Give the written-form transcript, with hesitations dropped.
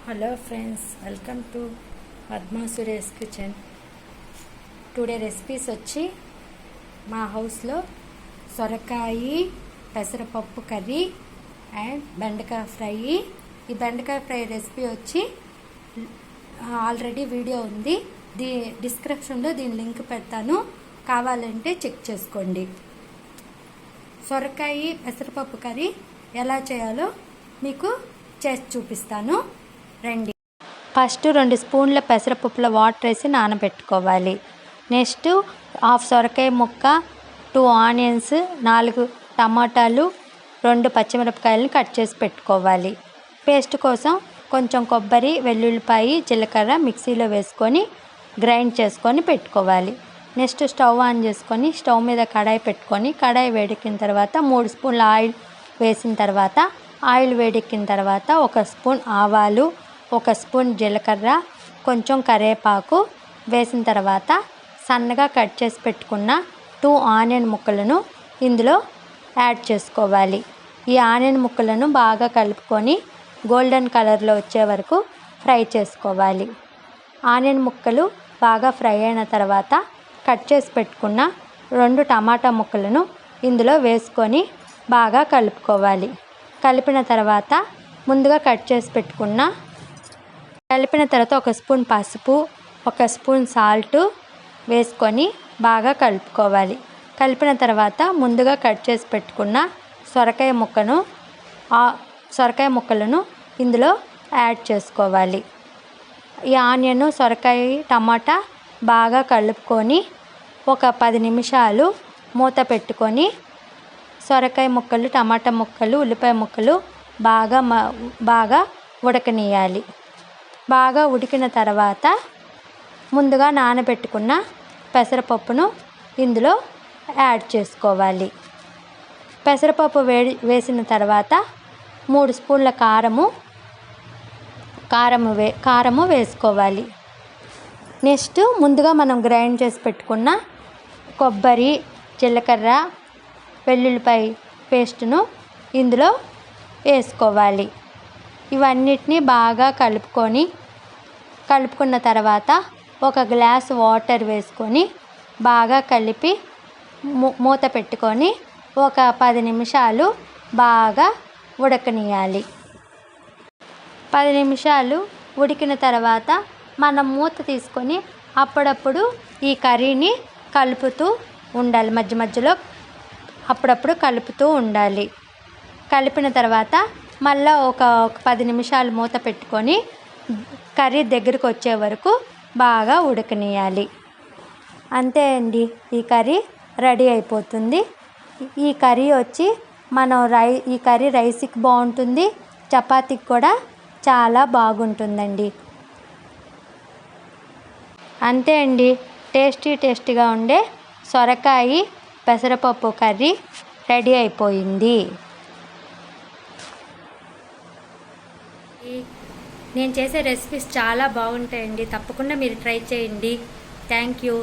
Hello friends, welcome to Padma Suresh kitchen. Today recipes వచ్చి మా హౌస్లో సొరకాయ పెసరపప్పు కర్రీ అండ్ బెండకాయ ఫ్రై. ఈ బెండకాయ ఫ్రై రెసిపీ వచ్చి ఆల్రెడీ వీడియో ఉంది, డిస్క్రిప్షన్లో దీని లింక్ పెడతాను, కావాలంటే చెక్ చేసుకోండి. సొరకాయ పెసరపప్పు కర్రీ ఎలా చేయాలో మీకు చేసి చూపిస్తాను, రండి. ఫస్ట్ 2 స్పూన్ల పెసరపప్పులో వాటర్ వేసి నానబెట్టుకోవాలి. నెక్స్ట్ హాఫ్ సొరకాయ ముక్క, 2 ఆనియన్స్, 4 టమాటాలు, 2 పచ్చిమిరపకాయలను కట్ చేసి పెట్టుకోవాలి. పేస్ట్ కోసం కొంచెం కొబ్బరి, వెల్లుల్లిపాయ, జీలకర్ర మిక్సీలో వేసుకొని గ్రైండ్ చేసుకొని పెట్టుకోవాలి. నెక్స్ట్ స్టవ్ ఆన్ చేసుకొని స్టవ్ మీద కడాయి పెట్టుకొని కడాయి వేడెక్కిన తర్వాత 3 స్పూన్ల ఆయిల్ వేసిన తర్వాత ఆయిల్ వేడెక్కిన తర్వాత 1 స్పూన్ ఆవాలు, 1 స్పూన్ జీలకర్ర, కొంచెం కరివేపాకు వేసిన తర్వాత సన్నగా కట్ చేసి పెట్టుకున్న 2 ఆనియన్ ముక్కలను ఇందులో యాడ్ చేసుకోవాలి. ఈ ఆనియన్ ముక్కలను బాగా కలుపుకొని గోల్డెన్ కలర్లో వచ్చే వరకు ఫ్రై చేసుకోవాలి. ఆనియన్ ముక్కలు బాగా ఫ్రై అయిన తర్వాత కట్ చేసి పెట్టుకున్న 2 టమాటా ముక్కలను ఇందులో వేసుకొని బాగా కలుపుకోవాలి. కలిపిన తర్వాత ముందుగా కట్ చేసి పెట్టుకున్న 1 స్పూన్ పసుపు, 1 స్పూన్ సాల్ట్ వేసుకొని బాగా కలుపుకోవాలి. కలిపిన తర్వాత ముందుగా కట్ చేసి పెట్టుకున్న సొరకాయ ముక్కలను ఇందులో యాడ్ చేసుకోవాలి. ఈ ఆనియన్, సొరకాయ, టమాటా బాగా కలుపుకొని ఒక 10 నిమిషాలు మూత పెట్టుకొని సొరకాయ ముక్కలు, టమాటా ముక్కలు, ఉల్లిపాయ ముక్కలు బాగా ఉడకనియాలి. బాగా ఉడికిన తర్వాత ముందుగా నానబెట్టుకున్న పెసరపప్పును ఇందులో యాడ్ చేసుకోవాలి. పెసరపప్పు వేసిన తర్వాత 3 స్పూన్ల కారము వేసుకోవాలి. నెక్స్ట్ ముందుగా మనం గ్రైండ్ చేసి పెట్టుకున్న కొబ్బరి, జీలకర్ర, వెల్లుల్లిపాయ పేస్టును ఇందులో వేసుకోవాలి. ఇవన్నిటిని బాగా కలుపుకున్న తర్వాత 1 గ్లాస్ వాటర్ వేసుకొని బాగా కలిపి మూత పెట్టుకొని ఒక 10 నిమిషాలు బాగా ఉడకనియాలి. 10 నిమిషాలు ఉడికిన తర్వాత మనం మూత తీసుకొని అప్పుడప్పుడు ఈ కర్రీని కలుపుతూ ఉండాలి. మధ్య మధ్యలో అప్పుడప్పుడు కలుపుతూ ఉండాలి. కలిపిన తర్వాత మళ్ళీ ఒక 10 నిమిషాలు మూత పెట్టుకొని కర్రీ దగ్గరికి వచ్చే వరకు బాగా ఉడకనియాలి. అంతే అండి, ఈ కర్రీ రెడీ అయిపోతుంది. ఈ కర్రీ వచ్చి ఈ కర్రీ రైస్కి బాగుంటుంది, చపాతీకి కూడా చాలా బాగుంటుందండి. అంతే అండి, టేస్టీగా ఉండే సొరకాయ పెసరపప్పు కర్రీ రెడీ అయిపోయింది. నేను చేసే రెసిపీస్ చాలా బాగుంటాయండి, తప్పకుండా మీరు ట్రై చేయండి. Thank you.